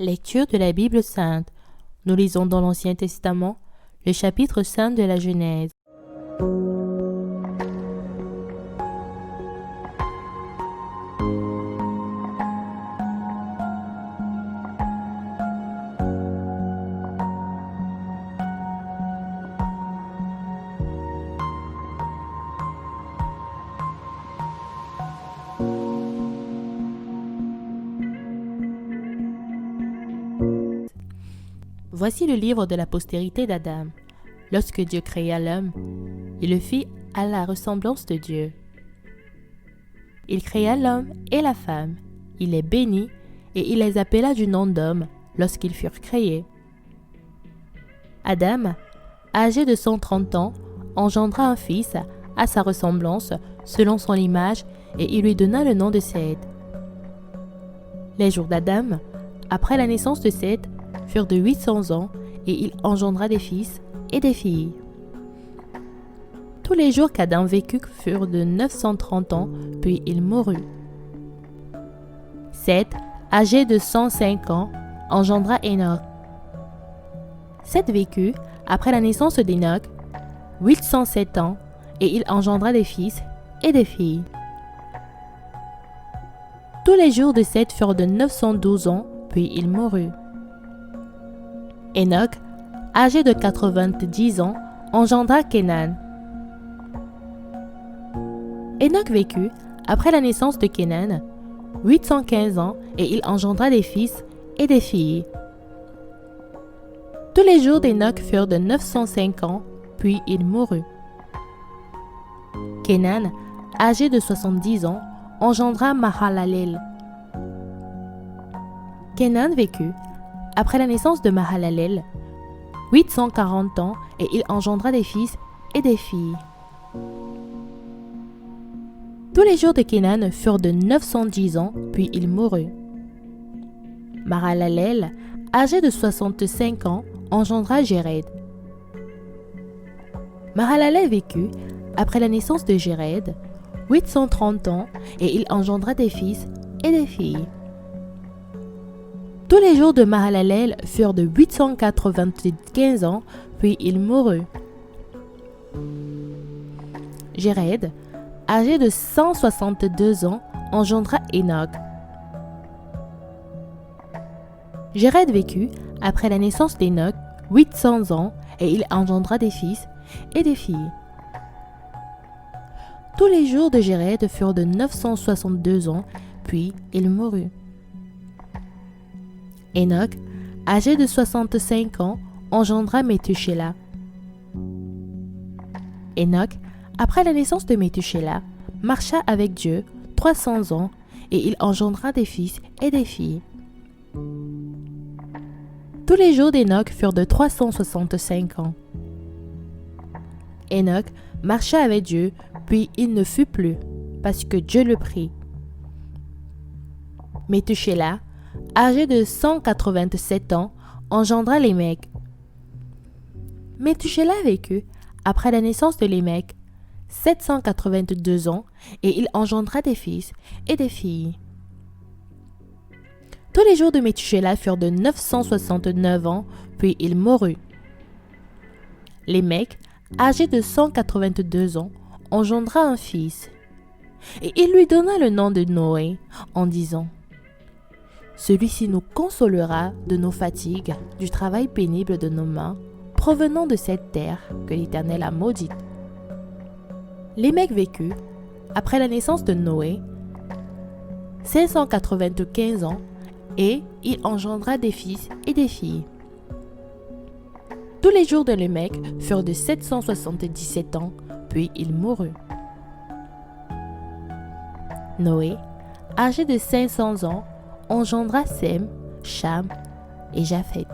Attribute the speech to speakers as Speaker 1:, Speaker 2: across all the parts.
Speaker 1: Lecture de la Bible sainte. Nous lisons dans l'Ancien Testament le chapitre 5 de la Genèse. Voici le livre de la postérité d'Adam. Lorsque Dieu créa l'homme, il le fit à la ressemblance de Dieu. Il créa l'homme et la femme. Il les bénit et il les appela du nom d'homme lorsqu'ils furent créés. Adam, âgé de 130 ans, engendra un fils à sa ressemblance, selon son image, et il lui donna le nom de Seth. Les jours d'Adam, après la naissance de Seth, furent de 800 ans, et il engendra des fils et des filles. Tous les jours qu'Adam vécut furent de 930 ans, puis il mourut. Seth, âgé de 105 ans, engendra Enoch. Seth vécut, après la naissance d'Enoch, 807 ans, et il engendra des fils et des filles. Tous les jours de Seth furent de 912 ans, puis il mourut. Enoch, âgé de 90 ans, engendra Kénan. Enoch vécut, après la naissance de Kénan, 815 ans, et il engendra des fils et des filles. Tous les jours d'Enoch furent de 905 ans, puis il mourut. Kénan, âgé de 70 ans, engendra Mahalalel. Kénan vécut, après la naissance de Mahalalel, 840 ans, et il engendra des fils et des filles. Tous les jours de Kénan furent de 910 ans, puis il mourut. Mahalalel, âgé de 65 ans, engendra Jéred. Mahalalel vécut, après la naissance de Jéred, 830 ans, et il engendra des fils et des filles. Tous les jours de Mahalalel furent de 895 ans, puis il mourut. Jéred, âgé de 162 ans, engendra Enoch. Jéred vécut, après la naissance d'Enoch, 800 ans, et il engendra des fils et des filles. Tous les jours de Jéred furent de 962 ans, puis il mourut. Enoch, âgé de 65 ans, engendra Méthusélah. Enoch, après la naissance de Méthusélah, marcha avec Dieu 300 ans, et il engendra des fils et des filles. Tous les jours d'Enoch furent de 365 ans. Enoch marcha avec Dieu, puis il ne fut plus, parce que Dieu le prit. Méthusélah, âgé de 187 ans, engendra Lémec. Méthusélah vécut, après la naissance de Lémec, 782 ans, et il engendra des fils et des filles. Tous les jours de Méthusélah furent de 969 ans, puis il mourut. Lémec, âgé de 182 ans, engendra un fils, et il lui donna le nom de Noé, en disant: celui-ci nous consolera de nos fatigues, du travail pénible de nos mains, provenant de cette terre que l'Éternel a maudite. Lémec vécut, après la naissance de Noé, 595 ans, et il engendra des fils et des filles. Tous les jours de Lémec furent de 777 ans, puis il mourut. Noé, âgé de 500 ans, engendra Sem, Cham et Japheth.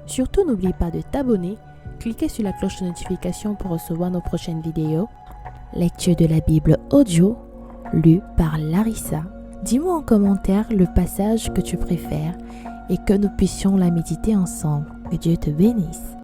Speaker 1: Surtout, n'oublie pas de t'abonner, cliquez sur la cloche de notification pour recevoir nos prochaines vidéos. Lecture de la Bible audio, lue par Larissa. Dis-moi en commentaire le passage que tu préfères et que nous puissions la méditer ensemble. Que Dieu te bénisse.